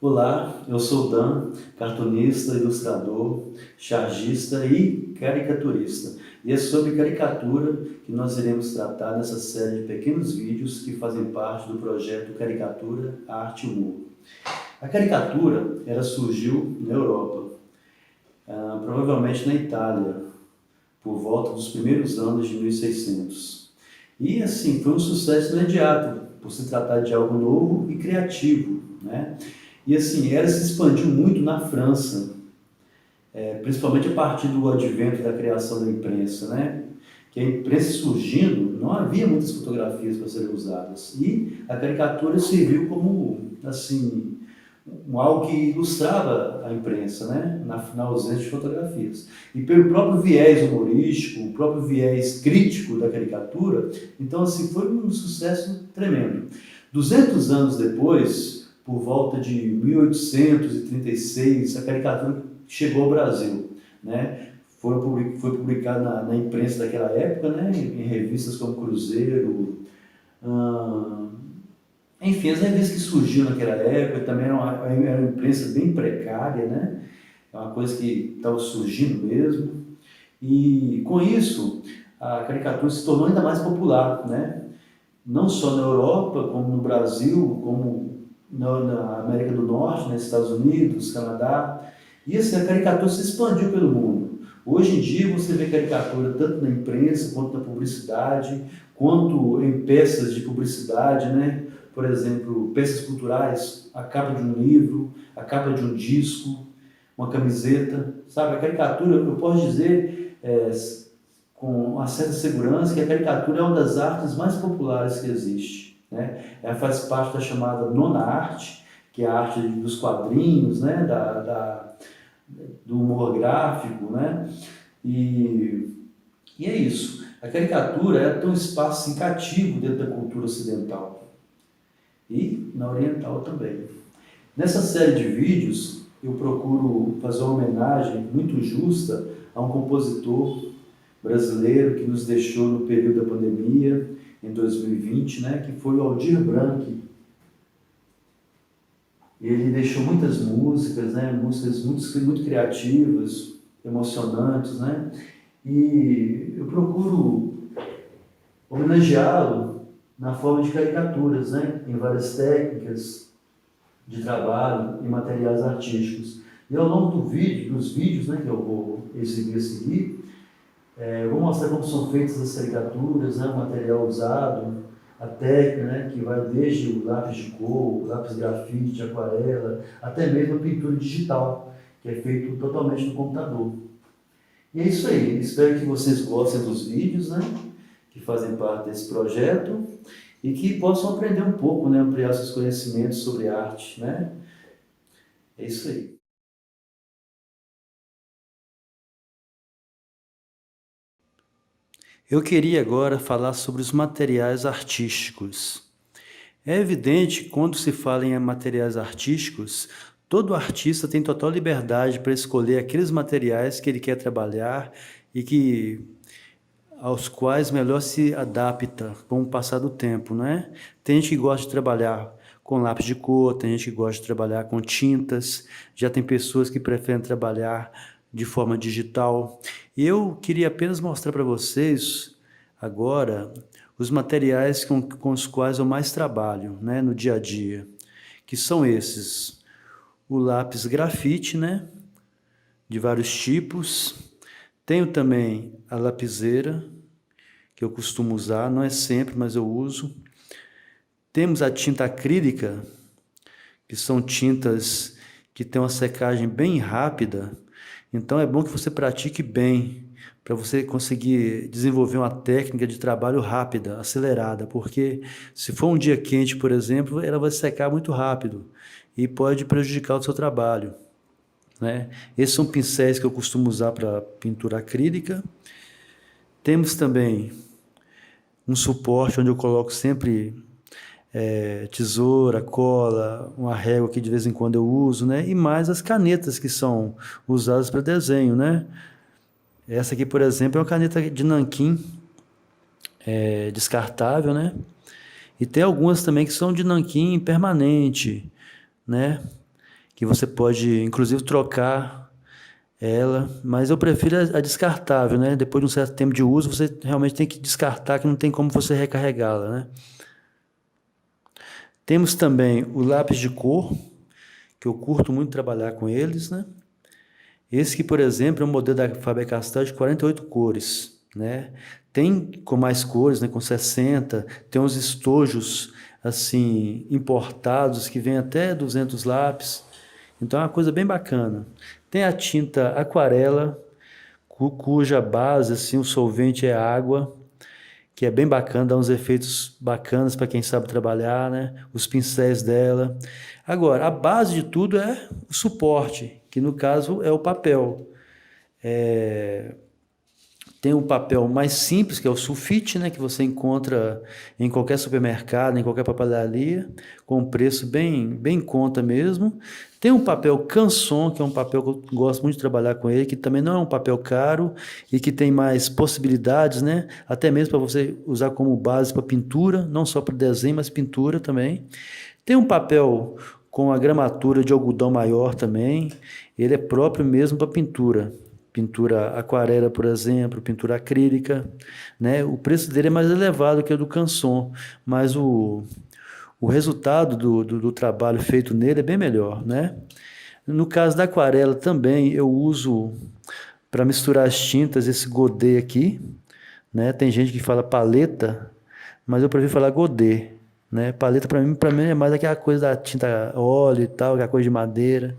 Olá, eu sou Dan, cartunista, ilustrador, chargista e caricaturista. E é sobre caricatura que nós iremos tratar nessa série de pequenos vídeos que fazem parte do projeto Caricatura, Arte e Humor. A caricatura, ela surgiu na Europa, provavelmente na Itália, por volta dos primeiros anos de 1600. E assim, foi um sucesso imediato, por se tratar de algo novo e criativo, né? E assim, ela se expandiu muito na França, principalmente a partir do advento da criação da imprensa, né? Que a imprensa surgindo, não havia muitas fotografias para serem usadas. E a caricatura serviu como, assim, algo que ilustrava a imprensa, né? Na ausência de fotografias. E pelo próprio viés humorístico, o próprio viés crítico da caricatura, então, assim, foi um sucesso tremendo. 200 anos depois, por volta de 1836, a caricatura chegou ao Brasil, né? Foi publicada na imprensa daquela época, né? Em revistas como Cruzeiro, enfim, as revistas que surgiram naquela época também era uma imprensa bem precária, né? É uma coisa que estava surgindo mesmo. E com isso, a caricatura se tornou ainda mais popular, né? Não só na Europa, como no Brasil, como na América do Norte, nos Estados Unidos, Canadá. E assim, a caricatura se expandiu pelo mundo. Hoje em dia você vê caricatura tanto na imprensa, quanto na publicidade, quanto em peças de publicidade, né? Por exemplo, peças culturais, a capa de um livro, a capa de um disco, uma camiseta, sabe? A caricatura, eu posso dizer com uma certa segurança que a caricatura é uma das artes mais populares que existe, né? Ela faz parte da chamada nona arte, que é a arte dos quadrinhos, né? Do humor gráfico, né? E é isso. A caricatura tem um espaço assim, cativo dentro da cultura ocidental e na oriental também. Nessa série de vídeos, eu procuro fazer uma homenagem muito justa a um compositor brasileiro que nos deixou no período da pandemia, em 2020, né, que foi o Aldir Blanc. Ele deixou muitas músicas, né, músicas muito criativas, emocionantes, né, e eu procuro homenageá-lo na forma de caricaturas, né, em várias técnicas de trabalho e materiais artísticos. E ao longo dos vídeos, né, que eu vou exibir a seguir, eu vou mostrar como são feitas as caricaturas, né, o material usado, a técnica, né, que vai desde o lápis de cor, o lápis grafite, de aquarela, até mesmo a pintura digital, que é feito totalmente no computador. E é isso aí, espero que vocês gostem dos vídeos, né, que fazem parte desse projeto e que possam aprender um pouco, né, ampliar seus conhecimentos sobre arte, né. É isso aí. Eu queria agora falar sobre os materiais artísticos. É evidente que quando se fala em materiais artísticos, todo artista tem total liberdade para escolher aqueles materiais que ele quer trabalhar e aos quais melhor se adapta com o passar do tempo, né? Tem gente que gosta de trabalhar com lápis de cor, tem gente que gosta de trabalhar com tintas, já tem pessoas que preferem trabalhar de forma digital. E eu queria apenas mostrar para vocês agora os materiais com os quais eu mais trabalho, né, no dia a dia, que são esses: o lápis grafite, né, de vários tipos. Tenho também a lapiseira, que eu costumo usar, não é sempre, mas eu uso. Temos a tinta acrílica, que são tintas que têm uma secagem bem rápida, então é bom que você pratique bem, para você conseguir desenvolver uma técnica de trabalho rápida, acelerada, porque se for um dia quente, por exemplo, ela vai secar muito rápido e pode prejudicar o seu trabalho, né? Esses são pincéis que eu costumo usar para pintura acrílica. Temos também um suporte onde eu coloco sempre tesoura, cola, uma régua que de vez em quando eu uso, né? E mais as canetas que são usadas para desenho, né? Essa aqui, por exemplo, é uma caneta de nanquim, descartável, né? E tem algumas também que são de nanquim permanente, né? que você pode, inclusive, trocar ela, mas eu prefiro a descartável, né? Depois de um certo tempo de uso, você realmente tem que descartar, que não tem como você recarregá-la, né? Temos também o lápis de cor, que eu curto muito trabalhar com eles, né? Esse que, por exemplo, é um modelo da Faber-Castell de 48 cores, né? Tem com mais cores, né? Com 60, tem uns estojos, assim, importados, que vem até 200 lápis. Então é uma coisa bem bacana. Tem a tinta aquarela, cuja base, assim, o solvente é água, que é bem bacana, dá uns efeitos bacanas para quem sabe trabalhar, né? Os pincéis dela. Agora, a base de tudo é o suporte, que no caso é o papel. Tem um papel mais simples, que é o sulfite, né, que você encontra em qualquer supermercado, em qualquer papelaria, com um preço bem em conta mesmo. Tem um papel Canson, que é um papel que eu gosto muito de trabalhar com ele, que também não é um papel caro e que tem mais possibilidades, né? Até mesmo para você usar como base para pintura, não só para desenho, mas pintura também. Tem um papel com a gramatura de algodão maior também, ele é próprio mesmo para pintura. Pintura aquarela, por exemplo, pintura acrílica, né? O preço dele é mais elevado que o do Canson, mas o resultado do trabalho feito nele é bem melhor, né? No caso da aquarela também, eu uso para misturar as tintas esse godê aqui, né? Tem gente que fala paleta, mas eu prefiro falar godê, né? Paleta para mim é mais aquela coisa da tinta óleo e tal, aquela coisa de madeira.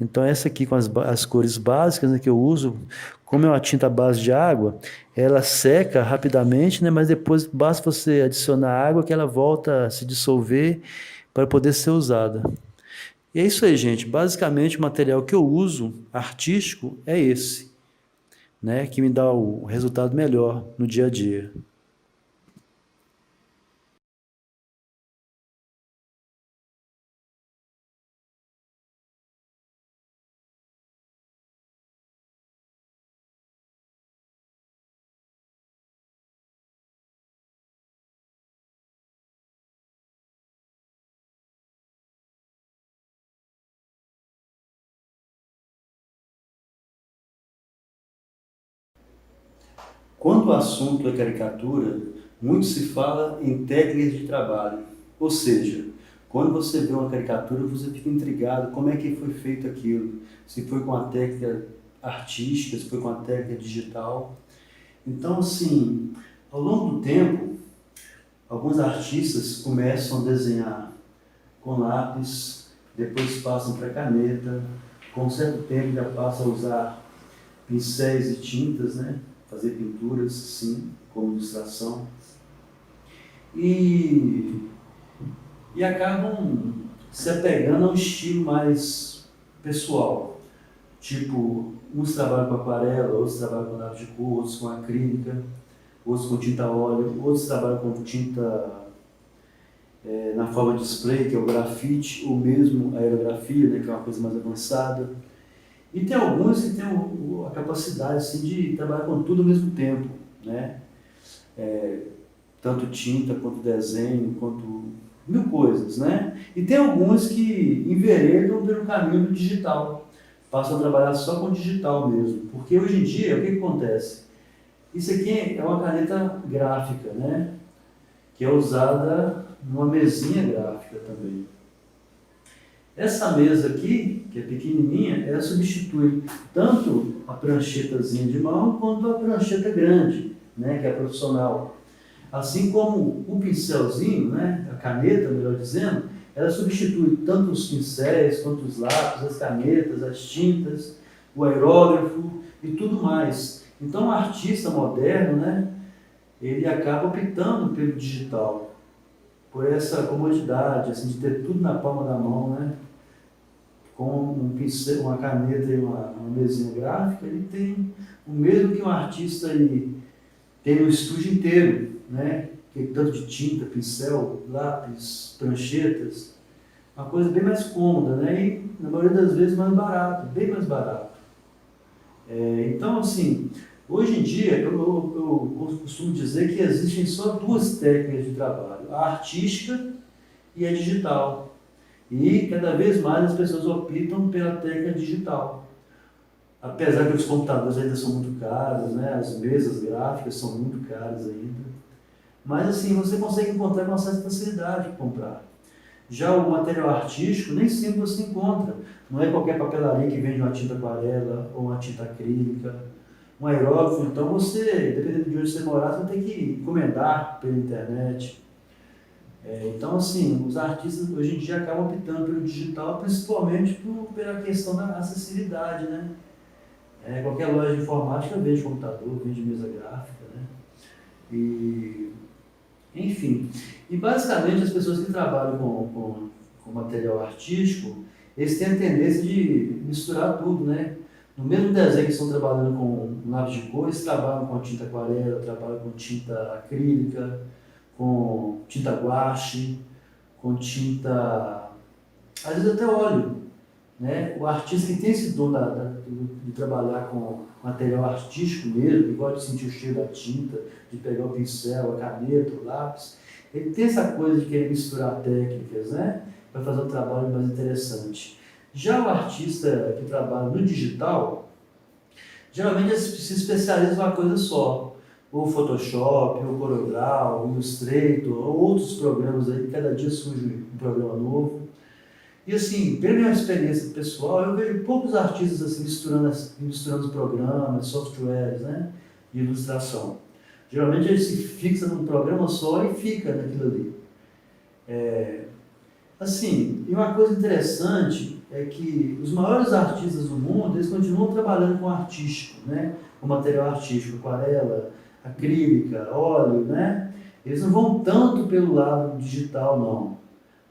Então essa aqui com as cores básicas, né, que eu uso, como é uma tinta à base de água, ela seca rapidamente, né, mas depois basta você adicionar água que ela volta a se dissolver para poder ser usada. E é isso aí, gente. Basicamente o material que eu uso artístico é esse, né, que me dá o resultado melhor no dia a dia. Quando o assunto é caricatura, muito se fala em técnicas de trabalho. Ou seja, quando você vê uma caricatura, você fica intrigado como é que foi feito aquilo. Se foi com a técnica artística, se foi com a técnica digital. Então, assim, ao longo do tempo, alguns artistas começam a desenhar com lápis, depois passam para caneta, com um certo tempo já passam a usar pincéis e tintas, né? Fazer pinturas, sim, como ilustração. E, e acabam se apegando a um estilo mais pessoal. Tipo, uns trabalham com aquarela, outros trabalham com lápis de cor, outros com acrílica, outros com tinta óleo, outros trabalham com tinta na forma de spray, que é o grafite, ou mesmo a aerografia, né, que é uma coisa mais avançada. E tem alguns que têm a capacidade assim, de trabalhar com tudo ao mesmo tempo, né? Tanto tinta, quanto desenho, quanto mil coisas, né? E tem alguns que enveredam pelo caminho do digital, passam a trabalhar só com digital mesmo, porque hoje em dia, o que acontece? Isso aqui é uma caneta gráfica, né? Que é usada numa mesinha gráfica também. Essa mesa aqui, que é pequenininha, ela substitui tanto a pranchetazinha de mão quanto a prancheta grande, né, que é a profissional. Assim como o pincelzinho, né, a caneta, melhor dizendo, ela substitui tanto os pincéis quanto os lápis, as canetas, as tintas, o aerógrafo e tudo mais. Então, o artista moderno, né, ele acaba optando pelo digital, por essa comodidade, assim, de ter tudo na palma da mão, né? Com um pincel, uma caneta e uma mesinha gráfica, ele tem o mesmo que um artista ele tem no estúdio inteiro, né? Que é tanto de tinta, pincel, lápis, pranchetas, uma coisa bem mais cômoda, né? E na maioria das vezes mais barato, bem mais barato. Então, assim, hoje em dia eu costumo dizer que existem só duas técnicas de trabalho, a artística e a digital. E cada vez mais as pessoas optam pela técnica digital. Apesar que os computadores ainda são muito caros, né? As mesas gráficas são muito caras ainda. Mas assim, você consegue encontrar com uma certa facilidade para comprar. Já o material artístico, nem sempre você encontra. Não é qualquer papelaria que vende uma tinta aquarela ou uma tinta acrílica. Um aerógrafo, então você, dependendo de onde você morar, você vai ter que encomendar pela internet. Então, assim, os artistas hoje em dia acabam optando pelo digital, principalmente pela questão da acessibilidade, né? Qualquer loja de informática vende computador, vende mesa gráfica, né? E, enfim, e basicamente as pessoas que trabalham com material artístico, eles têm a tendência de misturar tudo, né? No mesmo desenho que estão trabalhando com lápis de cor, eles trabalham com tinta aquarela, trabalham com tinta acrílica, com tinta guache, com tinta, às vezes até óleo, né? O artista que tem esse dom de trabalhar com material artístico mesmo, que gosta de sentir o cheiro da tinta, de pegar o pincel, a caneta, o lápis, ele tem essa coisa de querer misturar técnicas, né? Para fazer um trabalho mais interessante. Já o artista que trabalha no digital, geralmente eles se especializam numa coisa só. O Photoshop, o CorelDRAW, o Illustrator, ou outros programas aí, cada dia surge um programa novo. E assim, pela minha experiência pessoal, eu vejo poucos artistas assim misturando os programas, softwares, né, de ilustração. Geralmente ele se fixa num programa só e fica naquilo ali. Assim, e uma coisa interessante é que os maiores artistas do mundo, eles continuam trabalhando com artístico, né, com material artístico, aquarela, acrílica, óleo, né. Eles não vão tanto pelo lado digital, não.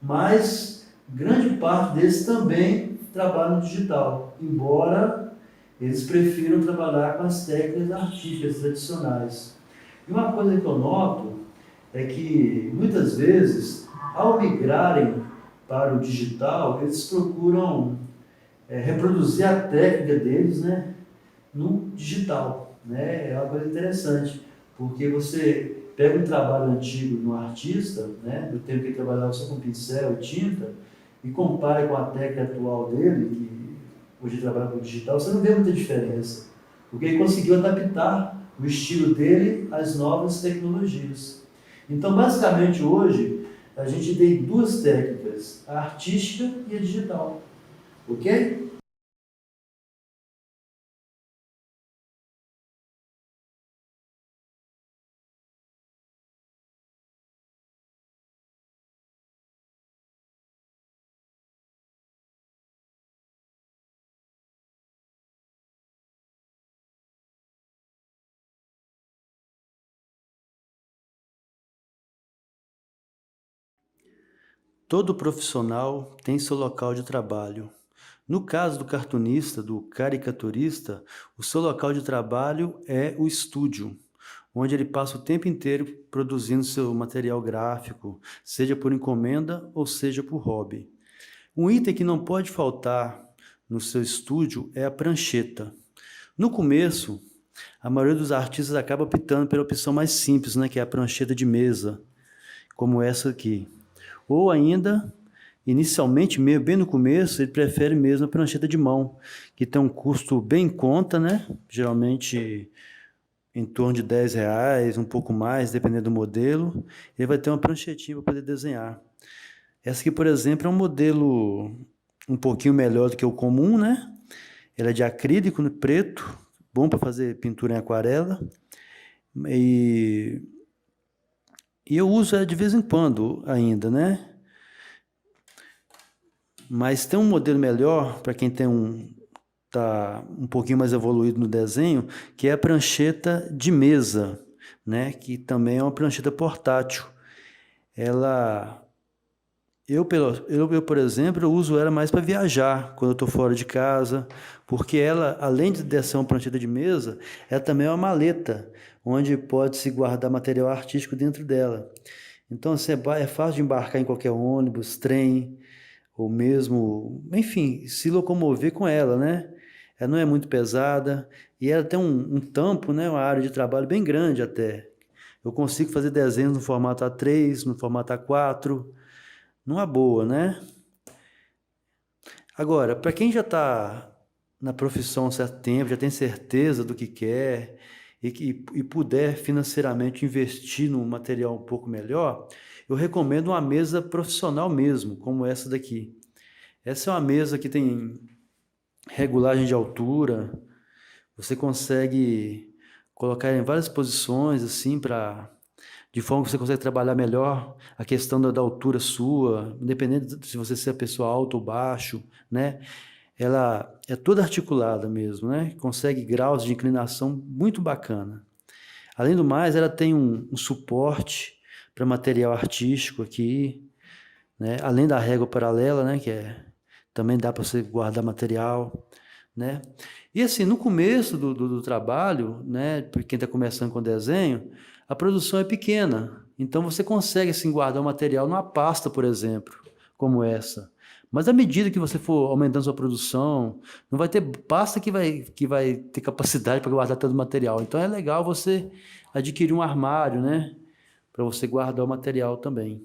Mas grande parte deles também trabalham no digital, embora eles prefiram trabalhar com as técnicas artísticas tradicionais. E uma coisa que eu noto é que muitas vezes, ao migrarem para o digital, eles procuram reproduzir a técnica deles, né, no digital, né? É uma coisa interessante, porque você pega um trabalho antigo de um artista, né, do tempo que ele trabalhava só com pincel e tinta, e compara com a técnica atual dele, que hoje trabalha com digital, você não vê muita diferença, porque ele conseguiu adaptar o estilo dele às novas tecnologias. Então, basicamente, hoje, a gente tem duas técnicas, a artística e a digital, ok? Todo profissional tem seu local de trabalho. No caso do cartunista, do caricaturista, o seu local de trabalho é o estúdio, onde ele passa o tempo inteiro produzindo seu material gráfico, seja por encomenda ou seja por hobby. Um item que não pode faltar no seu estúdio é a prancheta. No começo, a maioria dos artistas acaba optando pela opção mais simples, né, que é a prancheta de mesa, como essa aqui. Ou ainda, inicialmente, bem no começo, ele prefere mesmo a prancheta de mão, que tem um custo bem em conta, né? Geralmente em torno de R$ 10, um pouco mais, dependendo do modelo. Ele vai ter uma pranchetinha para poder desenhar. Essa aqui, por exemplo, é um modelo um pouquinho melhor do que o comum, né? Ela é de acrílico, no preto, bom para fazer pintura em aquarela. E, e eu uso ela de vez em quando ainda, né? Mas tem um modelo melhor para quem tá um pouquinho mais evoluído no desenho, que é a prancheta de mesa, né? Que também é uma prancheta portátil. Ela por exemplo, eu uso ela mais para viajar, quando eu estou fora de casa, porque ela, além de ser uma prancheta de mesa, ela também é uma maleta, onde pode-se guardar material artístico dentro dela. Então, assim, é fácil de embarcar em qualquer ônibus, trem, ou mesmo, enfim, se locomover com ela, né? Ela não é muito pesada e ela tem um tampo, né? Uma área de trabalho bem grande até. Eu consigo fazer desenhos no formato A3, no formato A4, numa boa, né? Agora, para quem já está na profissão há um certo tempo, já tem certeza do que quer e puder financeiramente investir num material um pouco melhor, eu recomendo uma mesa profissional mesmo, como essa daqui. Essa é uma mesa que tem regulagem de altura, você consegue colocar em várias posições, assim, de forma que você consegue trabalhar melhor a questão da altura sua, independente se você é pessoa alta ou baixo, né? Ela é toda articulada mesmo, né? Consegue graus de inclinação muito bacana. Além do mais, ela tem um suporte para material artístico aqui, né? Além da régua paralela, né? Também dá para você guardar material, né? E assim, no começo do trabalho, né? Para quem está começando com desenho, a produção é pequena. Então você consegue assim, guardar o material numa pasta, por exemplo, como essa. Mas à medida que você for aumentando sua produção, não vai ter pasta que vai ter capacidade para guardar todo o material. Então é legal você adquirir um armário, né? Para você guardar o material também.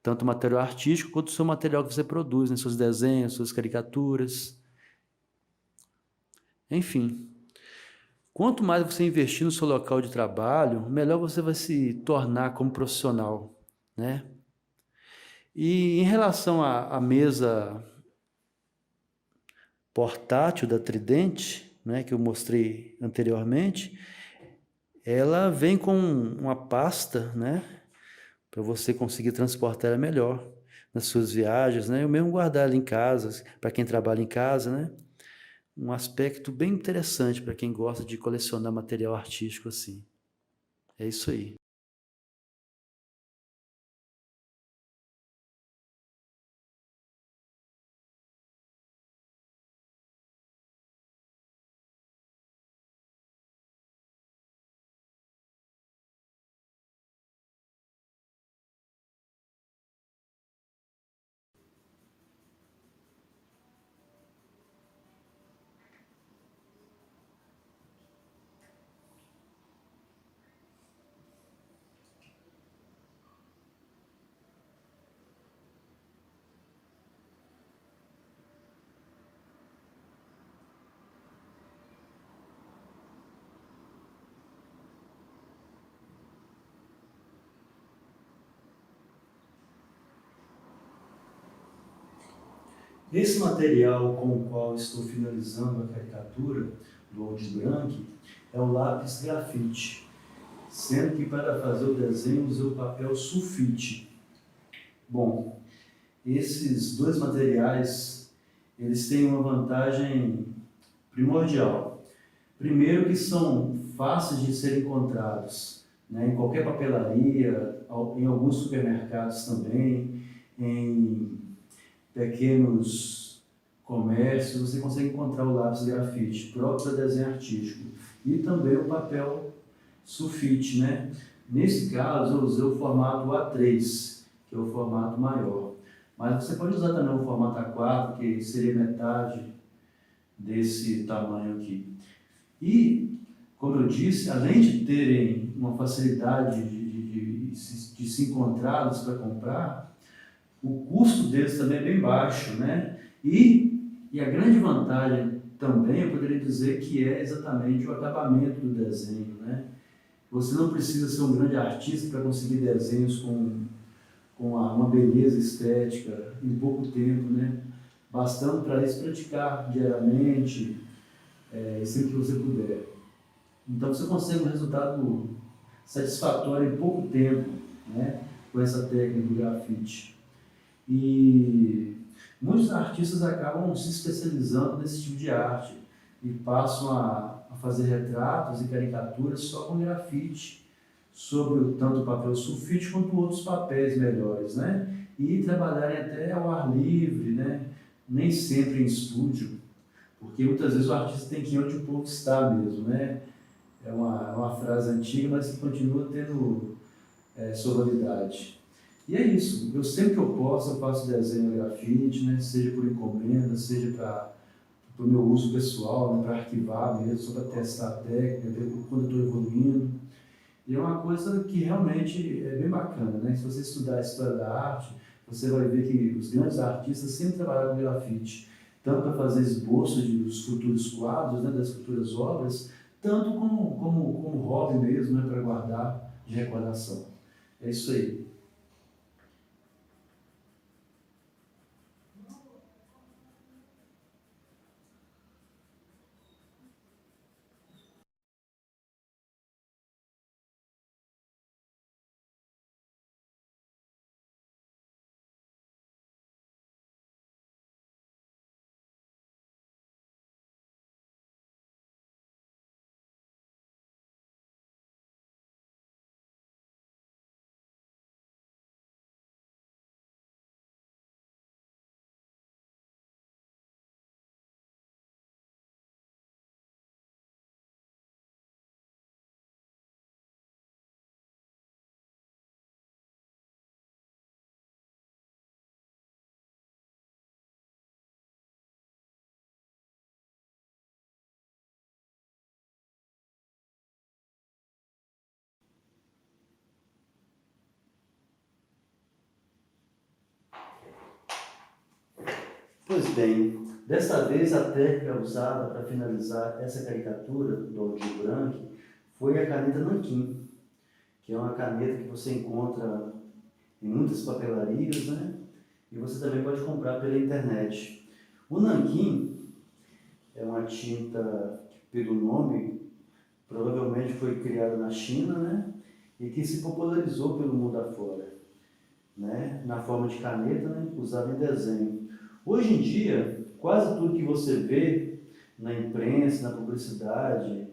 Tanto o material artístico quanto o seu material que você produz, né? Seus desenhos, suas caricaturas. Enfim, quanto mais você investir no seu local de trabalho, melhor você vai se tornar como profissional, né? E em relação à mesa portátil da Tridente, né, que eu mostrei anteriormente, ela vem com uma pasta, né, para você conseguir transportar ela melhor nas suas viagens, né? Eu mesmo guardar ela em casa, para quem trabalha em casa, né? Um aspecto bem interessante para quem gosta de colecionar material artístico assim. É isso aí. Esse material com o qual estou finalizando a caricatura do Old Blank é o lápis grafite, sendo que para fazer o desenho usei o papel sulfite. Bom, esses dois materiais, eles têm uma vantagem primordial. Primeiro que são fáceis de serem encontrados, né, em qualquer papelaria, em alguns supermercados também, em pequenos comércios, você consegue encontrar o lápis grafite próprio para desenho artístico e também o papel sulfite, né? Nesse caso, eu usei o formato A3, que é o formato maior. Mas você pode usar também o formato A4, que seria metade desse tamanho aqui. E, como eu disse, além de terem uma facilidade de se encontrá-los para comprar, o custo deles também é bem baixo, né? E a grande vantagem também, eu poderia dizer que é exatamente o acabamento do desenho, né? Você não precisa ser um grande artista para conseguir desenhos com uma beleza estética em pouco tempo, né? Bastando para isso praticar diariamente, e sempre que você puder. Então você consegue um resultado satisfatório em pouco tempo, né? Com essa técnica do grafite. E muitos artistas acabam se especializando nesse tipo de arte e passam a fazer retratos e caricaturas só com grafite, sobre tanto o papel sulfite quanto outros papéis melhores, né? E trabalharem até ao ar livre, né? Nem sempre em estúdio, porque muitas vezes o artista tem que ir onde o povo está mesmo, né? É uma frase antiga, mas que continua tendo sua validade. E é isso, eu sempre que eu posso, eu faço desenho grafite, né? Seja por encomenda, seja para o meu uso pessoal, né? Para arquivar mesmo, só para testar a técnica, ver quando eu estou evoluindo. E é uma coisa que realmente é bem bacana, né? Se você estudar a história da arte, você vai ver que os grandes artistas sempre trabalharam com grafite. tanto para fazer esboço dos futuros quadros, né, das futuras obras, tanto como hobby mesmo, né, para guardar de recordação. É isso aí. Pois bem, desta vez a técnica usada para finalizar essa caricatura do Aldir Blanc foi a caneta Nanquim, que é uma caneta que você encontra em muitas papelarias, né? E você também pode comprar pela internet. O Nanquim é uma tinta que, pelo nome, provavelmente foi criada na China, né? E que se popularizou pelo mundo afora, né? Na forma de caneta, né? Usada em desenho. Hoje em dia, quase tudo que você vê na imprensa, na publicidade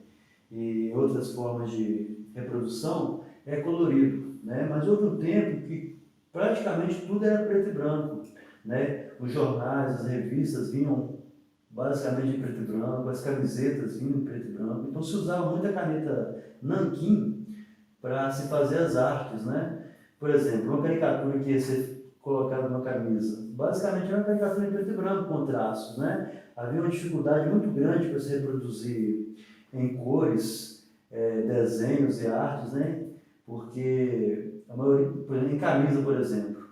e outras formas de reprodução é colorido, né? Mas houve um tempo que praticamente tudo era preto e branco, né? Os jornais, as revistas vinham basicamente em preto e branco, as camisetas vinham em preto e branco, então se usava muito a caneta Nanquim para se fazer as artes, né? Por exemplo, uma caricatura que ia ser colocada numa camisa, basicamente era uma caricatura em preto e branco, com traços, né? Havia uma dificuldade muito grande para se reproduzir em cores, desenhos e artes, né? Porque a maioria, por exemplo, em camisa, por exemplo,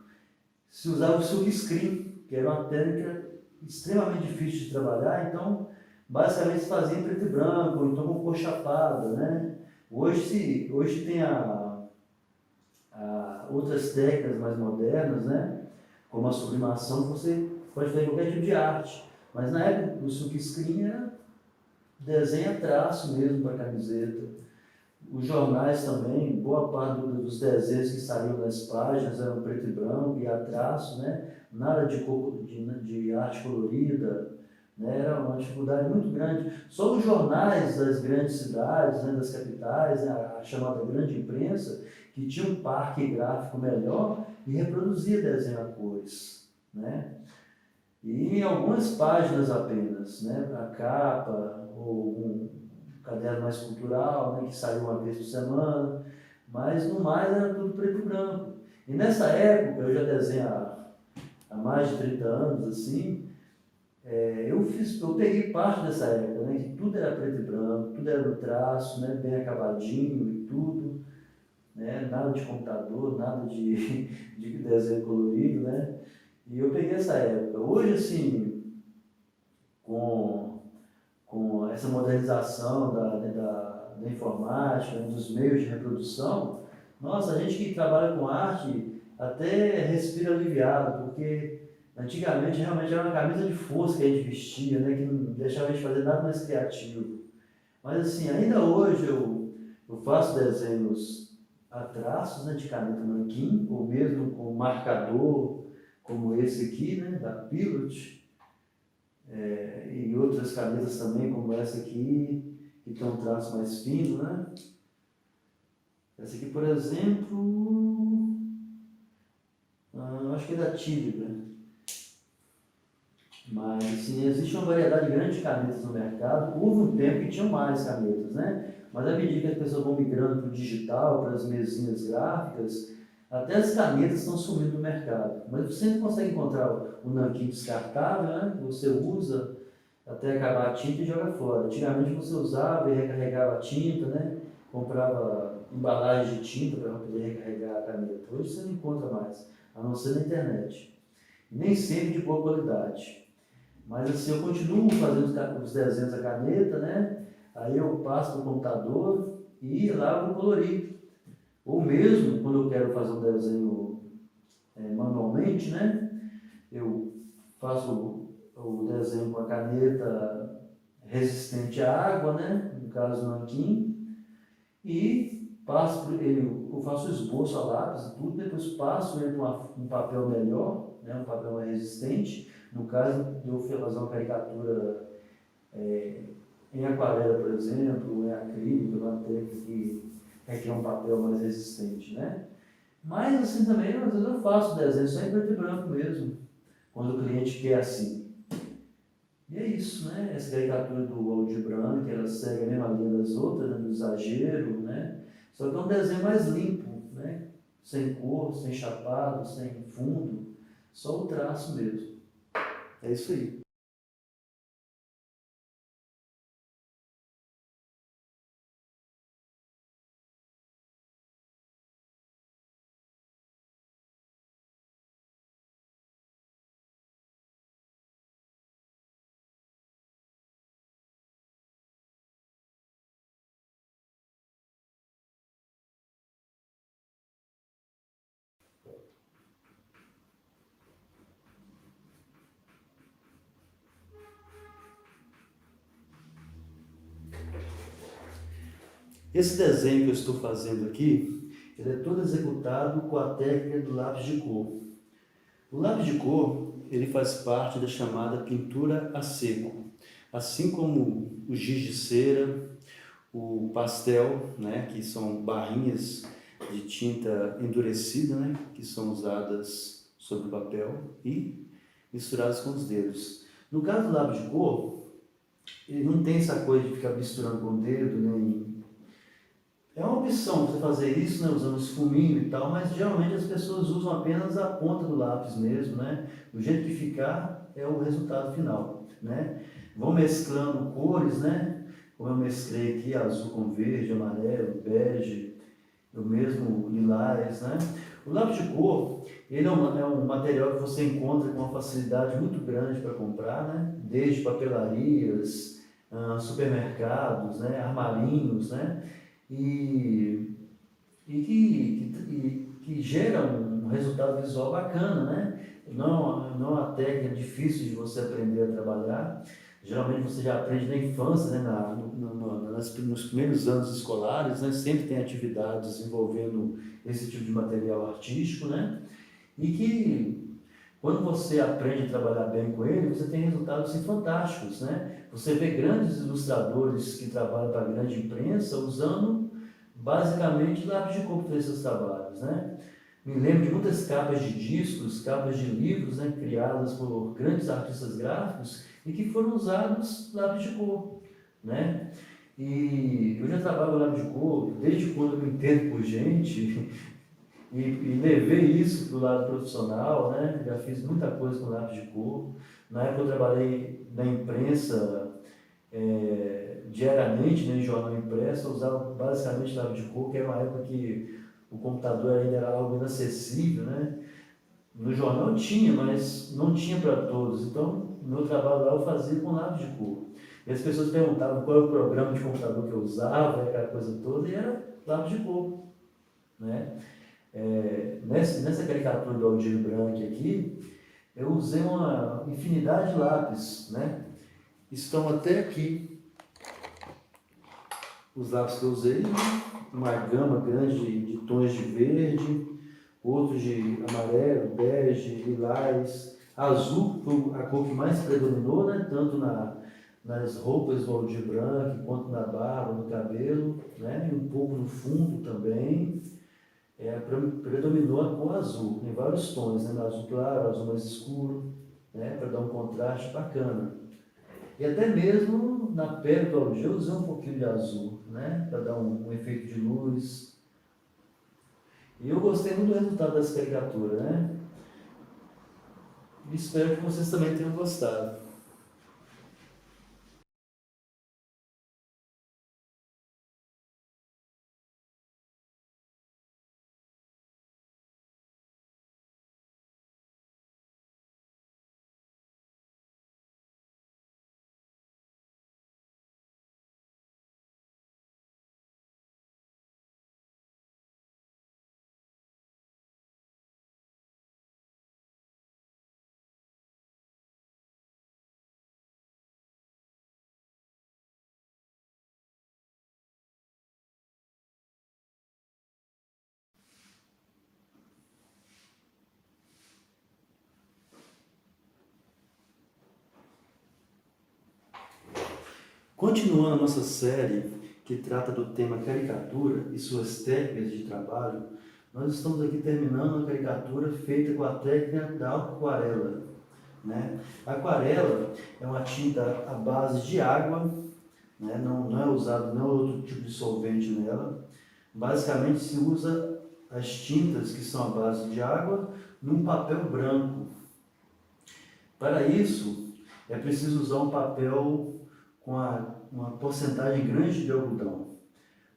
se usava o silkscreen, que era uma técnica extremamente difícil de trabalhar, então basicamente se fazia em preto e branco, então com cor chapada, né? Hoje tem outras técnicas mais modernas, né? Como a sublimação, que você pode fazer qualquer tipo de arte. Mas na época o silkscreen era desenho a traço mesmo para camiseta. Os jornais também, boa parte dos desenhos que saíam das páginas eram preto e branco e a traço, né? Nada de arte colorida, né? Era uma dificuldade muito grande. Só os jornais das grandes cidades, né? Das capitais, né? A chamada grande imprensa, que tinha um parque gráfico melhor e reproduzia desenho a cores, né? E em algumas páginas apenas, né? A capa ou caderno mais cultural, né, que saiu uma vez por semana, mas no mais era tudo preto e branco. E nessa época, eu já desenho há mais de 30 anos, assim, eu peguei parte dessa época, né, que tudo era preto e branco, tudo era no traço, né, bem acabadinho e tudo, né, nada de computador, nada de desenho colorido, né, e eu peguei essa época. Hoje, assim, com essa modernização da informática, dos meios de reprodução, nossa, a gente que trabalha com arte até respira aliviado, porque antigamente realmente era uma camisa de força que a gente vestia, né, que não deixava a gente fazer nada mais criativo. Mas assim, ainda hoje eu faço desenhos a traços, né, de caneta nanquim, ou mesmo com marcador, como esse aqui, né, da Pilot, e outras canetas também, como essa aqui, que tem um traço mais fino, né? Essa aqui, por exemplo, acho que é da Tilibra. Mas, assim, existe uma variedade grande de canetas no mercado. Houve um tempo que tinham mais canetas, né? Mas à medida que as pessoas vão migrando para o digital, para as mesinhas gráficas, até as canetas estão sumindo do mercado. Mas você sempre consegue encontrar o nanquim descartável, né? Que você usa até acabar a tinta e joga fora. Antigamente você usava e recarregava a tinta, né? Comprava embalagem de tinta para poder recarregar a caneta. Hoje você não encontra mais, a não ser na internet. Nem sempre de boa qualidade. Mas assim, eu continuo fazendo os desenhos à caneta, né? Aí eu passo para o computador e lá vou colorir. Ou mesmo, quando eu quero fazer um desenho manualmente, né? Eu faço o desenho com a caneta resistente à água, né? No caso, nanquim, e passo por ele, eu faço o esboço a lápis e tudo, depois passo ele para um papel melhor, né? Um papel mais resistente. No caso, eu fazer uma caricatura em aquarela, por exemplo, em acrílico, uma técnica que requer um papel mais resistente, né? Mas assim também, às vezes eu faço desenho só em preto e branco mesmo, quando o cliente quer assim. E é isso, né? Essa caricatura do Aldir Blanc, ela segue a mesma linha das outras, né? Do exagero, né? Só que é um desenho mais limpo, né? Sem cor, sem chapado, sem fundo, só o traço mesmo. É isso aí. Esse desenho que eu estou fazendo aqui, ele é todo executado com a técnica do lápis de cor. O lápis de cor, ele faz parte da chamada pintura a seco, assim como o giz de cera, o pastel, né, que são barrinhas de tinta endurecida, né, que são usadas sobre o papel e misturadas com os dedos. No caso do lápis de cor, ele não tem essa coisa de ficar misturando com o dedo, nem é uma opção você fazer isso, né, usando esfuminho e tal, mas geralmente as pessoas usam apenas a ponta do lápis mesmo, né? Do jeito que ficar é o resultado final, né? Vão mesclando cores, né? Como eu mesclei aqui, azul com verde, amarelo, bege, o mesmo lilás, né? O lápis de cor, ele é um material que você encontra com uma facilidade muito grande para comprar, né? Desde papelarias, supermercados, né? Armarinhos, né? E, que gera um resultado visual bacana, né? Não é uma técnica difícil de você aprender a trabalhar. Geralmente você já aprende na infância, né? Nos primeiros anos escolares, né? Sempre tem atividades envolvendo esse tipo de material artístico, né? E que quando você aprende a trabalhar bem com ele, você tem resultados assim, fantásticos, né? Você vê grandes ilustradores que trabalham para a grande imprensa usando basicamente lápis de cor para fazer seus trabalhos, né? Me lembro de muitas capas de discos, capas de livros, né, criadas por grandes artistas gráficos e que foram usados lápis de cor, né? E eu já trabalho com lápis de cor desde quando eu me entendo por gente e levei isso para o lado profissional, né? Já fiz muita coisa com lápis de cor. Na época eu trabalhei na imprensa diariamente, né, em jornal impresso, eu usava basicamente lápis de cor, que era uma época que o computador ainda era algo inacessível, né? No jornal tinha, mas não tinha para todos. Então, o meu trabalho lá eu fazia com lápis de cor. E as pessoas perguntavam qual era o programa de computador que eu usava, aquela coisa toda, e era lápis de cor, né? Nessa caricatura do Aldir Blanc aqui, eu usei uma infinidade de lápis, né? Estão até aqui os lápis que eu usei, uma gama grande de tons de verde, outros de amarelo, bege, lilás, azul foi a cor que mais predominou, né? Tanto nas roupas do Aldir Blanc, quanto na barba, no cabelo, né? E um pouco no fundo também. Predominou a cor azul, em vários tons, né? Azul claro, azul mais escuro, né? Para dar um contraste bacana. E até mesmo na pele do Aldir eu usei um pouquinho de azul, né? Para dar um efeito de luz. E eu gostei muito do resultado dessa caricatura, né? E espero que vocês também tenham gostado. Continuando a nossa série que trata do tema caricatura e suas técnicas de trabalho, nós estamos aqui terminando a caricatura feita com a técnica da aquarela, né? A aquarela é uma tinta à base de água, né? Não é usado nenhum outro tipo de solvente nela. Basicamente se usa as tintas que são à base de água num papel branco. Para isso, é preciso usar um papel com uma porcentagem grande de algodão,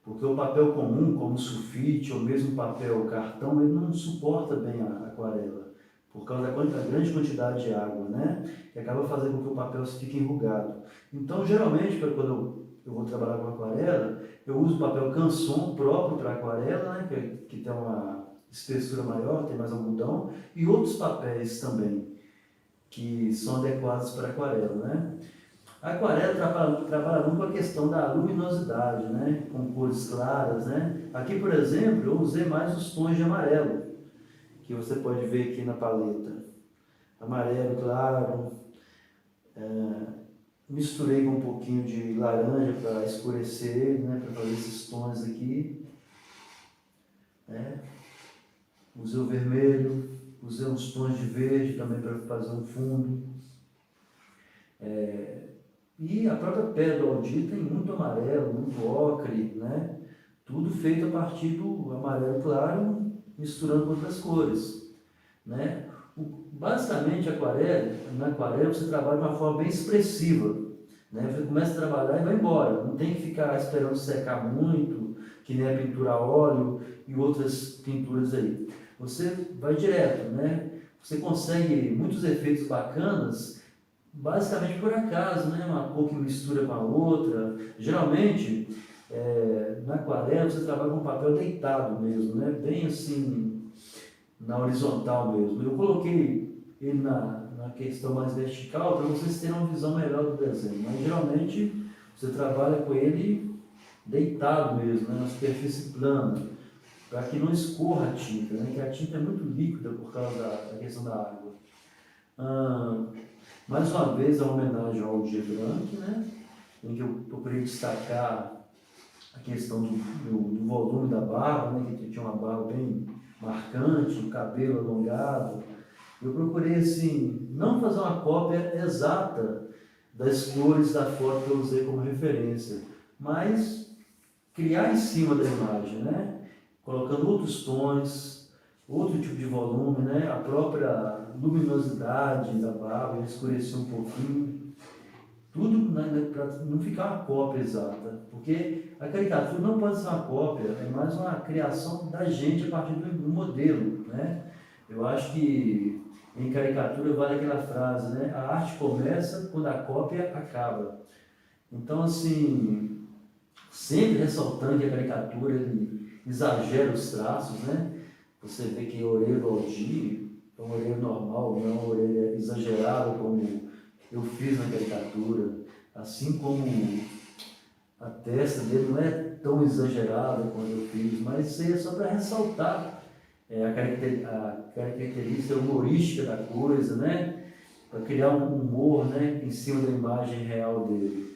porque o papel comum, como sulfite ou mesmo papel cartão, ele não suporta bem a aquarela, por causa da grande quantidade de água, né? Que acaba fazendo com que o papel fique enrugado. Então, geralmente, quando eu vou trabalhar com aquarela, eu uso papel canson próprio para aquarela, né? Que tem uma espessura maior, tem mais algodão, e outros papéis também, que são adequados para aquarela, né? A aquarela trabalha muito com a questão da luminosidade, né? Com cores claras, né? Aqui, por exemplo, eu usei mais os tons de amarelo, que você pode ver aqui na paleta. Amarelo claro, misturei com um pouquinho de laranja para escurecer, né? Para fazer esses tons aqui, né? Usei o vermelho, usei uns tons de verde também para fazer um fundo. E a própria pedra do Aldir tem muito amarelo, muito ocre, né? Tudo feito a partir do amarelo claro, misturando com outras cores, né? Basicamente, na aquarela você trabalha de uma forma bem expressiva, né? Você começa a trabalhar e vai embora, não tem que ficar esperando secar muito, que nem a pintura a óleo e outras pinturas aí. Você vai direto, né? Você consegue muitos efeitos bacanas basicamente por acaso, né? Uma cor que mistura com a outra. Geralmente, na aquarela você trabalha com papel deitado mesmo, né? Bem assim, na horizontal mesmo. Eu coloquei ele na questão mais vertical para vocês terem uma visão melhor do desenho. Mas geralmente você trabalha com ele deitado mesmo, né? Na superfície plana, para que não escorra a tinta, né? Que a tinta é muito líquida por causa da questão da água. Mais uma vez, a homenagem ao Aldir Blanc, né? Em que eu procurei destacar a questão do volume da barba, né? Que tinha uma barba bem marcante, o cabelo alongado. Eu procurei, assim, não fazer uma cópia exata das cores da foto que eu usei como referência, mas criar em cima da imagem, né? Colocando outros tons, outro tipo de volume, né? A própria luminosidade da barba, escurecer um pouquinho, tudo, né, para não ficar uma cópia exata, porque a caricatura não pode ser uma cópia, é mais uma criação da gente a partir do modelo, né? Eu acho que em caricatura vale aquela frase, né? A arte começa quando a cópia acaba. Então, assim, sempre ressaltando que a caricatura ele exagera os traços, né? Você vê que a orelha do Aldir é uma orelha normal, não é uma orelha exagerada como eu fiz na caricatura. Assim como a testa dele não é tão exagerada como eu fiz, mas isso aí é só para ressaltar a característica humorística da coisa, né? Para criar um humor, né? Em cima da imagem real dele.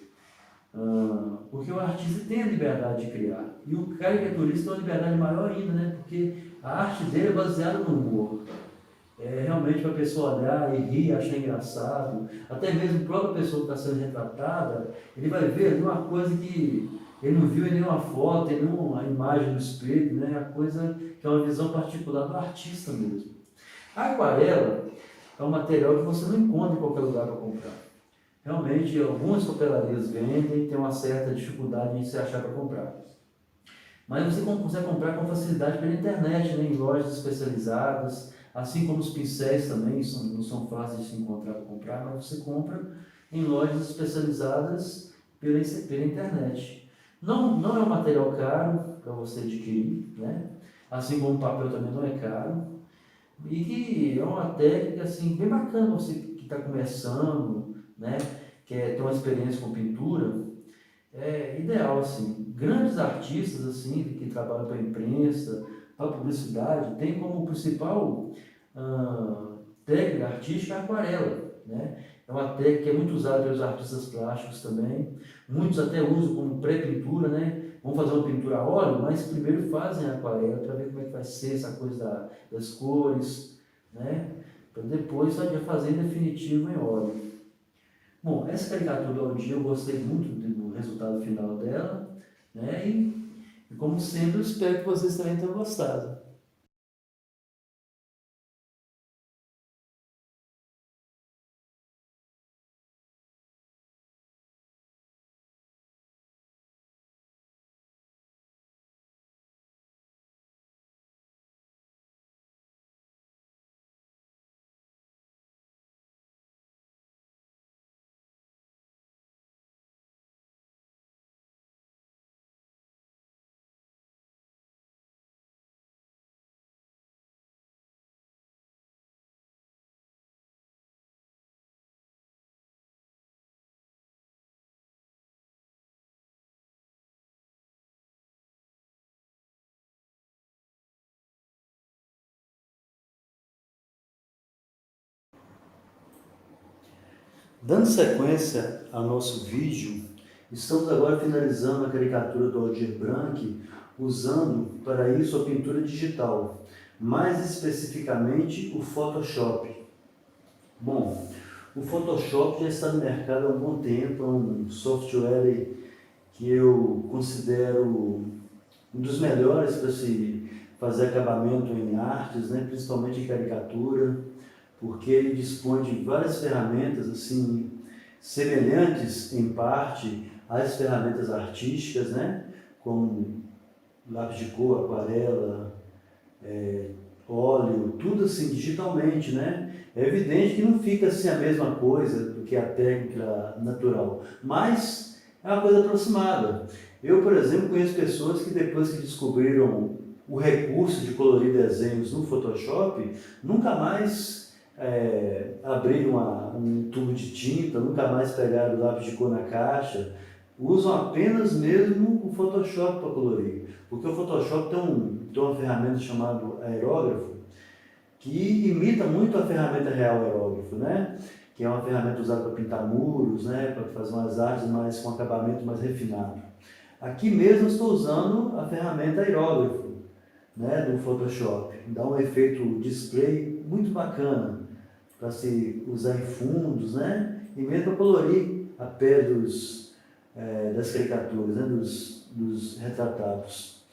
Porque o artista tem a liberdade de criar, e o caricaturista tem uma liberdade maior ainda, né? Porque a arte dele é baseada no humor. É realmente para a pessoa olhar e rir, achar engraçado. Até mesmo a própria pessoa que está sendo retratada, ele vai ver ali uma coisa que ele não viu em nenhuma foto, em nenhuma imagem no espelho, né? A coisa que é uma visão particular do artista mesmo. A aquarela é um material que você não encontra em qualquer lugar para comprar. Realmente, algumas papelarias vendem e tem uma certa dificuldade em se achar para comprar. Mas você consegue comprar com facilidade pela internet, né? Em lojas especializadas, assim como os pincéis também não são fáceis de se encontrar para comprar, mas você compra em lojas especializadas pela internet. Não é um material caro para você adquirir, né? Assim como o papel também não é caro, e que é uma técnica assim, bem bacana você que está começando, né? Quer ter uma experiência com pintura, é ideal, assim. Grandes artistas, assim, que trabalham para a imprensa, para a publicidade, tem como principal técnica artística a aquarela, né? É uma técnica que é muito usada pelos artistas plásticos também. Muitos até usam como pré-pintura, né? Vão fazer uma pintura a óleo, mas primeiro fazem a aquarela para ver como é que vai ser essa coisa das cores, né? Para depois só já fazer em definitivo em óleo. Bom, essa caricatura do dia eu gostei muito do resultado final dela, né? E como sempre, eu espero que vocês também tenham gostado. Dando sequência ao nosso vídeo, estamos agora finalizando a caricatura do Aldir Blanc, usando para isso a pintura digital, mais especificamente o Photoshop. Bom, o Photoshop já está no mercado há um bom tempo, é um software que eu considero um dos melhores para se fazer acabamento em artes, né, principalmente em caricatura, porque ele dispõe de várias ferramentas assim semelhantes em parte às ferramentas artísticas, né, como lápis de cor, aquarela, óleo, tudo assim digitalmente, né? É evidente que não fica assim a mesma coisa do que a técnica natural, mas é uma coisa aproximada. Eu, por exemplo, conheço pessoas que depois que descobriram o recurso de colorir desenhos no Photoshop, nunca mais abriram um tubo de tinta, nunca mais pegaram o lápis de cor na caixa, usam apenas mesmo o Photoshop para colorir. Porque o Photoshop tem uma ferramenta chamada aerógrafo, que imita muito a ferramenta real aerógrafo, né? Que é uma ferramenta usada para pintar muros, né? Para fazer umas artes mais com acabamento mais refinado. Aqui mesmo estou usando a ferramenta aerógrafo, né? Do Photoshop. Dá um efeito display muito bacana para se usar em fundos, né? E mesmo para colorir a pele das caricaturas, né? dos retratados.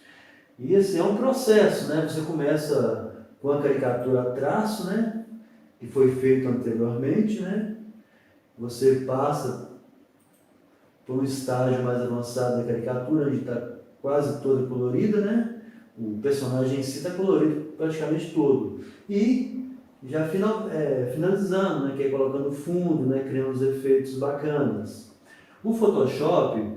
E esse é um processo, né? Você começa com a caricatura a traço, né? Que foi feito anteriormente, né? Você passa por um estágio mais avançado da caricatura, onde está quase toda colorida, né? O personagem em si está colorido praticamente todo. E já finalizando, né? Que é colocando fundo, né? Criando os efeitos bacanas. O Photoshop,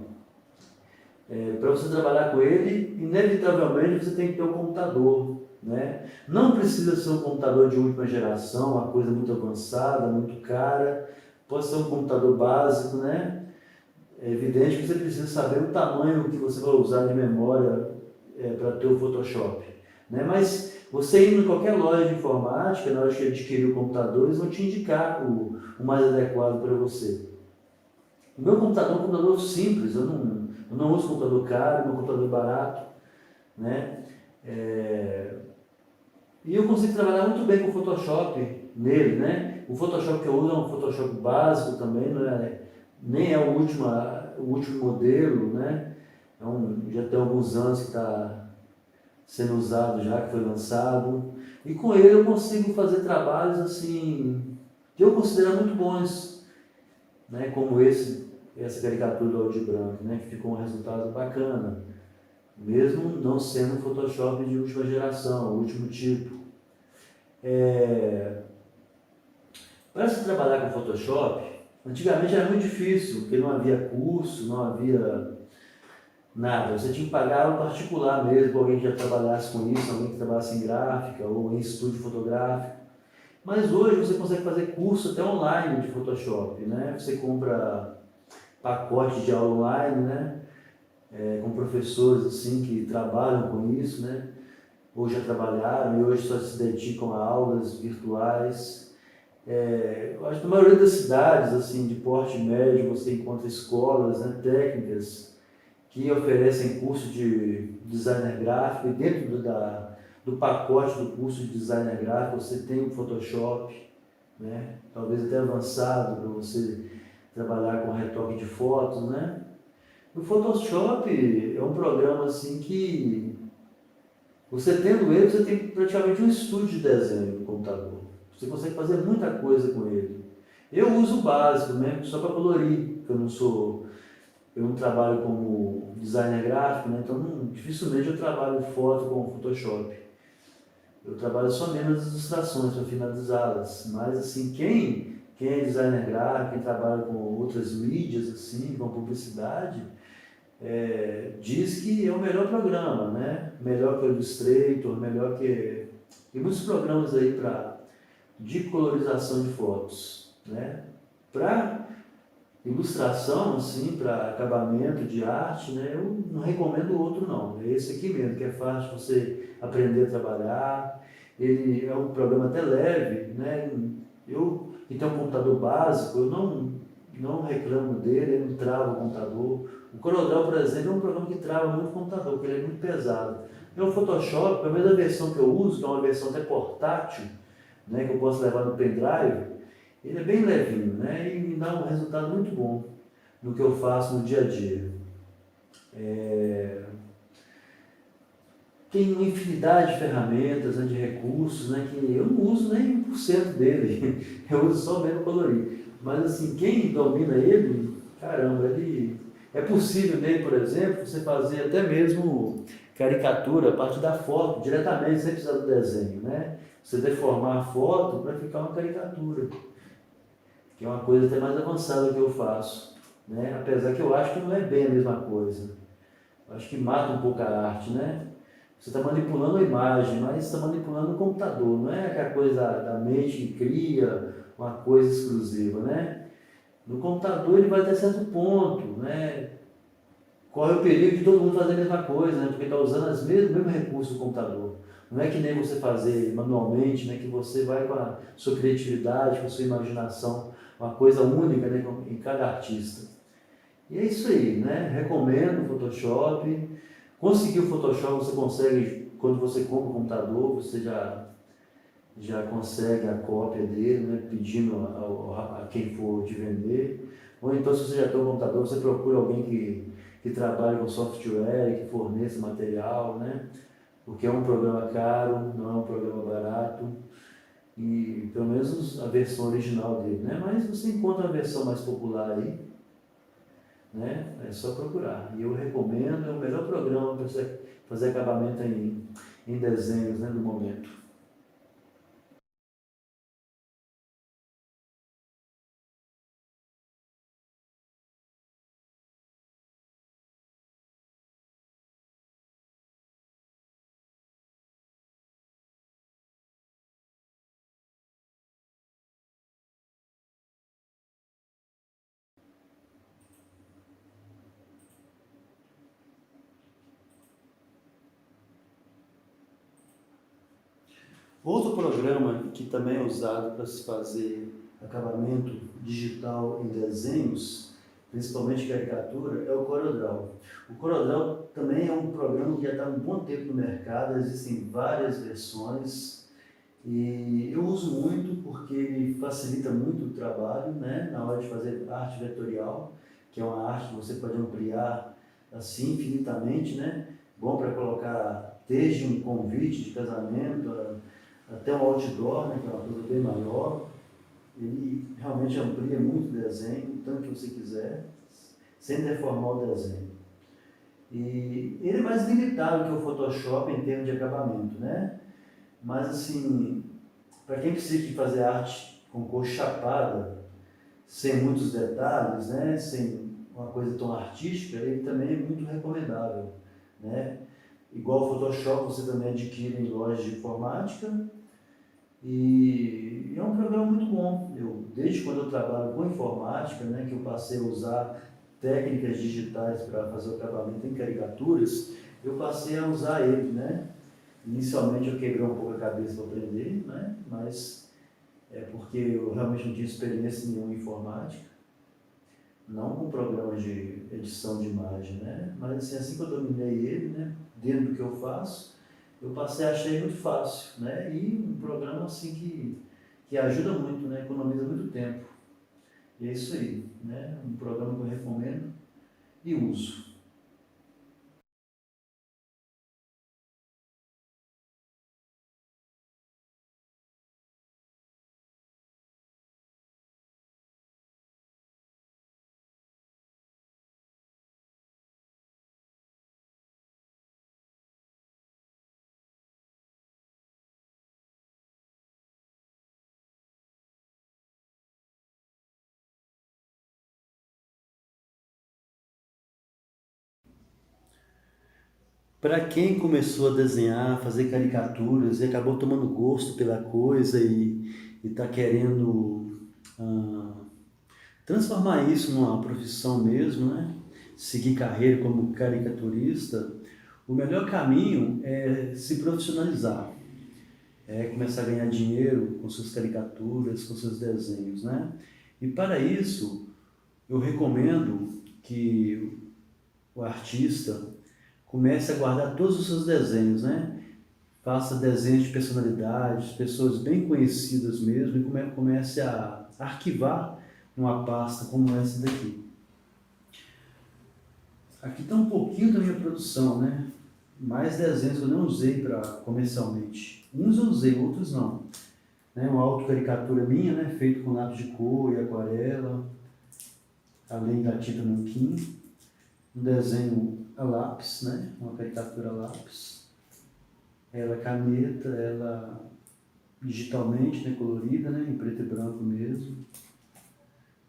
para você trabalhar com ele, inevitavelmente você tem que ter um computador, né? Não precisa ser um computador de última geração, uma coisa muito avançada, muito cara. Pode ser um computador básico, né? É evidente que você precisa saber o tamanho que você vai usar de memória para ter o Photoshop, né? Mas você indo em qualquer loja de informática, na hora que adquirir o computador, eles vão te indicar o mais adequado para você. O meu computador é um computador simples, eu não uso computador caro, meu computador é barato, né? E eu consigo trabalhar muito bem com o Photoshop nele, né? O Photoshop que eu uso é um Photoshop básico também, não é, nem é o último modelo, né? Já tem alguns anos que está sendo usado já, que foi lançado. E com ele eu consigo fazer trabalhos assim, que eu considero muito bons, né? Como essa caricatura do Aldir Blanc, né? Que ficou um resultado bacana, mesmo não sendo um Photoshop de última geração, o último tipo. Para se trabalhar com Photoshop, antigamente era muito difícil, porque não havia curso, não havia nada. Você tinha que pagar um particular mesmo, alguém que já trabalhasse com isso, alguém que trabalhasse em gráfica ou em estúdio fotográfico. Mas hoje você consegue fazer curso até online de Photoshop, né? Você compra pacote de aula online, né? Com professores assim que trabalham com isso, né? Ou já trabalharam e hoje só se dedicam a aulas virtuais. Eu acho que na maioria das cidades, assim, de porte médio, você encontra escolas, né, técnicas que oferecem curso de designer gráfico, e dentro do pacote do curso de designer gráfico você tem o Photoshop, né, talvez até avançado para você trabalhar com retoque de fotos, né. O Photoshop é um programa assim que você tendo ele, você tem praticamente um estúdio de desenho no computador. Você consegue fazer muita coisa com ele. Eu uso o básico, né, só para colorir, porque eu não trabalho como designer gráfico, né, então dificilmente eu trabalho foto com Photoshop. Eu trabalho só mesmo as ilustrações para finalizá-las. Mas assim, quem é designer gráfico, quem trabalha com outras mídias, assim, com publicidade, diz que é o melhor programa, né? Melhor que o Illustrator, melhor que... Tem muitos programas aí de colorização de fotos, né? Para ilustração, assim, para acabamento de arte, né? Eu não recomendo outro não. É esse aqui mesmo, que é fácil você aprender a trabalhar. Ele é um programa até leve, né? Eu que tenho um computador básico, eu não reclamo dele, ele não trava o computador. O CorelDRAW, por exemplo, é um programa que trava muito o computador, porque ele é muito pesado. E o Photoshop, pelo menos a versão que eu uso, que é uma versão até portátil, né, que eu posso levar no pendrive, ele é bem levinho, né, e me dá um resultado muito bom no que eu faço no dia a dia. Tem uma infinidade de ferramentas, né, de recursos, né, que eu não uso nem 1% dele, eu uso só mesmo colorir. Mas assim, quem domina ele, caramba, ele... É possível nele, por exemplo, você fazer até mesmo caricatura a partir da foto, diretamente, sem precisar do desenho, né? Você deformar a foto para ficar uma caricatura, que é uma coisa até mais avançada que eu faço, né? Apesar que eu acho que não é bem a mesma coisa. Eu acho que mata um pouco a arte, né? Você está manipulando a imagem, mas está manipulando o computador, não é aquela coisa da mente que cria uma coisa exclusiva, né? No computador ele vai até certo ponto, né? Corre o perigo de todo mundo fazer a mesma coisa, né? Porque está usando os mesmos recursos do computador. Não é que nem você fazer manualmente, né? Que você vai com a sua criatividade, com a sua imaginação, uma coisa única, né? Em cada artista. E é isso aí, né? Recomendo o Photoshop. Conseguir o Photoshop, você consegue, quando você compra o computador, você já consegue a cópia dele, né? Pedindo a quem for te vender. Ou então, se você já tem um computador, você procura alguém que trabalhe com software, que forneça material, né? Porque é um programa caro, não é um programa barato. E pelo menos a versão original dele, né? Mas você encontra a versão mais popular aí, né? É só procurar. E eu recomendo, é o melhor programa para você fazer acabamento em desenhos, né, no momento. Outro programa que também é usado para se fazer acabamento digital em desenhos, principalmente caricatura, é o CorelDRAW. O CorelDRAW também é um programa que já está há um bom tempo no mercado, existem várias versões e eu uso muito porque ele facilita muito o trabalho, né, na hora de fazer arte vetorial, que é uma arte que você pode ampliar assim infinitamente, né? Bom para colocar desde um convite de casamento até um outdoor, né, que é uma coisa bem maior. Ele realmente amplia muito o desenho, o tanto que você quiser, sem deformar o desenho. E ele é mais limitado que o Photoshop em termos de acabamento, né? Mas assim, para quem precisa de fazer arte com cor chapada, sem muitos detalhes, né? Sem uma coisa tão artística, ele também é muito recomendável, né? Igual o Photoshop, você também adquire em lojas de informática, e é um programa muito bom. Desde quando eu trabalho com informática, né, que eu passei a usar técnicas digitais para fazer o acabamento em caricaturas, eu passei a usar ele, né? Inicialmente eu quebrei um pouco a cabeça para aprender, né? Mas é porque eu realmente não tinha experiência nenhuma em informática, não com programas de edição de imagem, né? Mas assim que eu dominei ele, né, dentro do que eu faço, eu passei a achar ele muito fácil, né? E um programa assim que ajuda muito, né? Economiza muito tempo. E é isso aí, né? Um programa que eu recomendo e uso. Para quem começou a desenhar, fazer caricaturas e acabou tomando gosto pela coisa e está querendo ah, transformar isso numa profissão mesmo, né? Seguir carreira como caricaturista, o melhor caminho é se profissionalizar, é começar a ganhar dinheiro com suas caricaturas, com seus desenhos, né? E para isso, eu recomendo que o artista comece a guardar todos os seus desenhos, né? Faça desenhos de personalidades, pessoas bem conhecidas mesmo, e comece a arquivar numa pasta como essa daqui. Aqui está um pouquinho da minha produção, né? Mais desenhos que eu não usei para comercialmente. Uns eu usei, outros não. Né? Uma autocaricatura minha, né? Feito com lápis de cor e aquarela, além da tinta nanquim. Um desenho a lápis, né? Uma caricatura a lápis. Ela caneta, ela digitalmente, né? Colorida, né? Em preto e branco mesmo.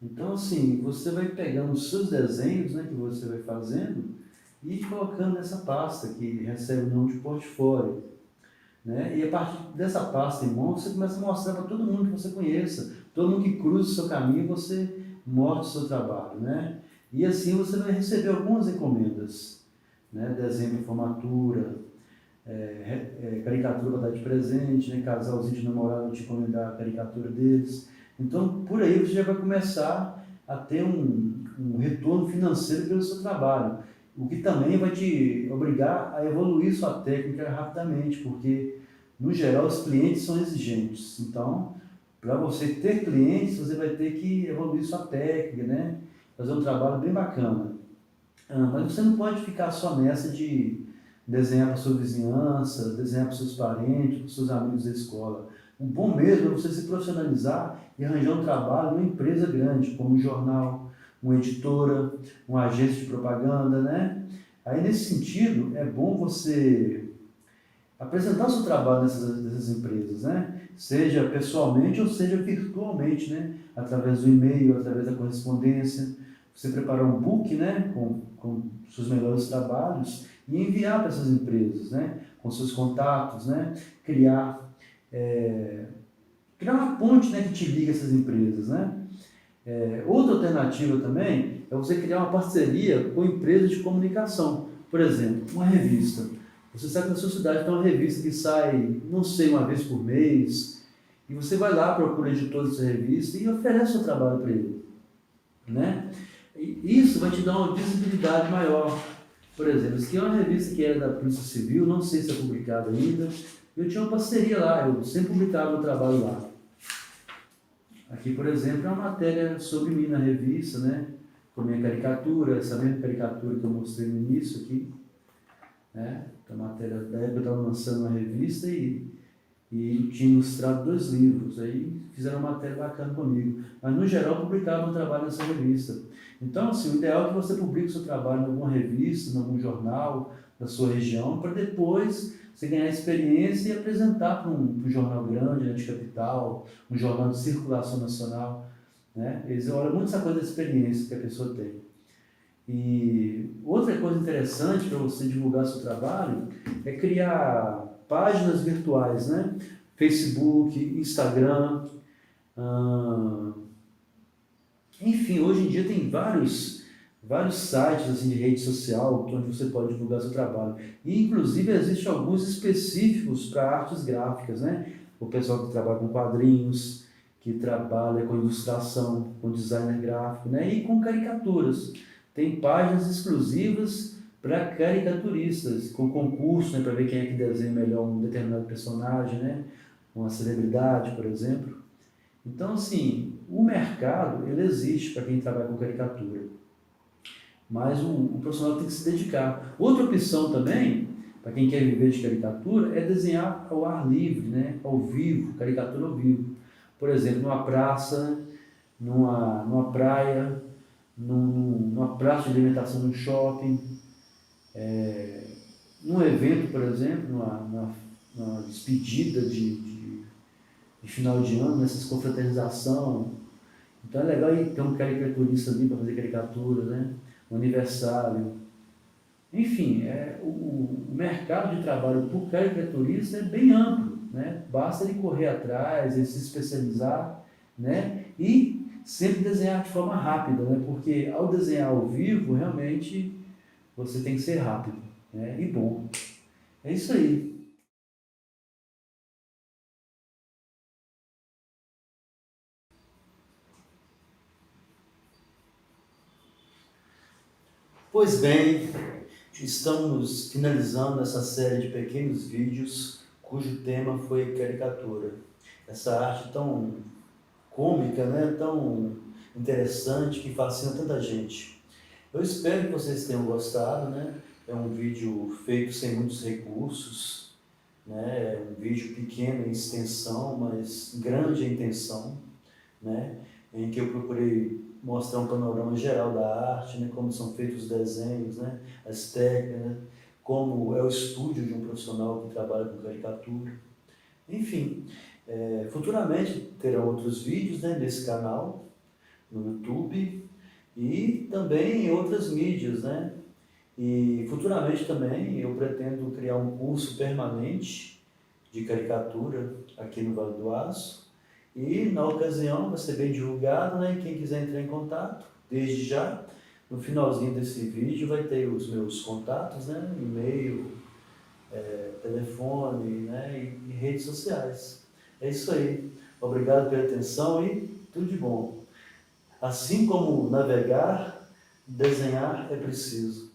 Então, assim, você vai pegando os seus desenhos, né? Que você vai fazendo e colocando nessa pasta que recebe o nome de portfólio. Né? E a partir dessa pasta em mão, você começa a mostrar para todo mundo que você conheça, todo mundo que cruza o seu caminho, você mostra o seu trabalho. Né? E assim você vai receber algumas encomendas, né? Desenho para formatura, caricatura para dar de presente, né? Casalzinho de namorado te encomendar a caricatura deles. Então, por aí você já vai começar a ter um retorno financeiro pelo seu trabalho, o que também vai te obrigar a evoluir sua técnica rapidamente, porque, no geral, os clientes são exigentes. Então, para você ter clientes, você vai ter que evoluir sua técnica, né? Fazer um trabalho bem bacana. Mas você não pode ficar só nessa de desenhar para sua vizinhança, desenhar para seus parentes, para seus amigos da escola. O bom mesmo é você se profissionalizar e arranjar um trabalho numa empresa grande, como um jornal, uma editora, uma agência de propaganda, né? Aí, nesse sentido, é bom você apresentar o seu trabalho nessas empresas, né? Seja pessoalmente ou seja virtualmente, né? Através do e-mail, através da correspondência. Você preparar um book, né? Com seus melhores trabalhos e enviar para essas empresas, né? Com seus contatos, né? Criar, é, criar uma ponte, né? Que te liga a essas empresas, né? Outra alternativa também é você criar uma parceria com empresas de comunicação. Por exemplo, uma revista. Você sabe que na sua cidade tem uma revista que sai, não sei, uma vez por mês, e você vai lá, procura o editor dessa revista e oferece o seu trabalho para ele. Né? E isso vai te dar uma visibilidade maior. Por exemplo, isso aqui é uma revista que era da Polícia Civil, não sei se é publicada ainda. Eu tinha uma parceria lá, eu sempre publicava o trabalho lá. Aqui, por exemplo, é uma matéria sobre mim na revista, né? Com a minha caricatura, essa mesma caricatura que eu mostrei no início aqui, né? Então, a matéria da época eu estava lançando uma revista e tinha ilustrado 2 livros, aí fizeram uma matéria bacana comigo. Mas, no geral, publicava um trabalho nessa revista. Então, assim, o ideal é que você publique o seu trabalho em alguma revista, em algum jornal da sua região, para depois você ganhar experiência e apresentar para um jornal grande, né, de capital, um jornal de circulação nacional. Né? Eles olham muito essa coisa da experiência que a pessoa tem. E outra coisa interessante para você divulgar seu trabalho é criar páginas virtuais, né? Facebook, Instagram, ah, enfim, hoje em dia tem vários sites assim, de rede social onde você pode divulgar seu trabalho. E, inclusive, existem alguns específicos para artes gráficas, né? O pessoal que trabalha com quadrinhos. que trabalha com ilustração, com designer gráfico, né? E com caricaturas. Tem páginas exclusivas para caricaturistas, com concurso, né? Para ver quem é que desenha melhor um determinado personagem, né? Uma celebridade, por exemplo. Então, assim, o mercado, ele existe para quem trabalha com caricatura, mas o profissional tem que se dedicar. Outra opção também, para quem quer viver de caricatura, é desenhar ao ar livre, né? Ao vivo, caricatura ao vivo. Por exemplo, numa praça, numa praia, numa praça de alimentação num shopping, num evento, por exemplo, numa despedida de final de ano, nessas confraternização. Então é legal ter um caricaturista ali para fazer caricatura, né? Um aniversário. Enfim, o mercado de trabalho por caricaturista é bem amplo, né? Basta ele correr atrás, ele se especializar, né? E sempre desenhar de forma rápida, né? Porque ao desenhar ao vivo, realmente você tem que ser rápido, né? E bom. É isso aí. Pois bem, estamos finalizando essa série de pequenos vídeos cujo tema foi caricatura. Essa arte tão cômica, né? Tão interessante, que fascina tanta gente. Eu espero que vocês tenham gostado, né? É um vídeo feito sem muitos recursos, né? É um vídeo pequeno em extensão, mas grande em intenção, né? Em que eu procurei mostrar um panorama geral da arte, né? Como são feitos os desenhos, né? As técnicas, né? Como é o estúdio de um profissional que trabalha com caricatura. Enfim, futuramente terão outros vídeos, né, nesse canal, no YouTube, e também em outras mídias, né? E futuramente também eu pretendo criar um curso permanente de caricatura aqui no Vale do Aço. E na ocasião vai ser bem divulgado, né? Quem quiser entrar em contato, desde já, no finalzinho desse vídeo vai ter os meus contatos, né? E-mail, telefone, né? E redes sociais. É isso aí. Obrigado pela atenção e tudo de bom. Assim como navegar, desenhar é preciso.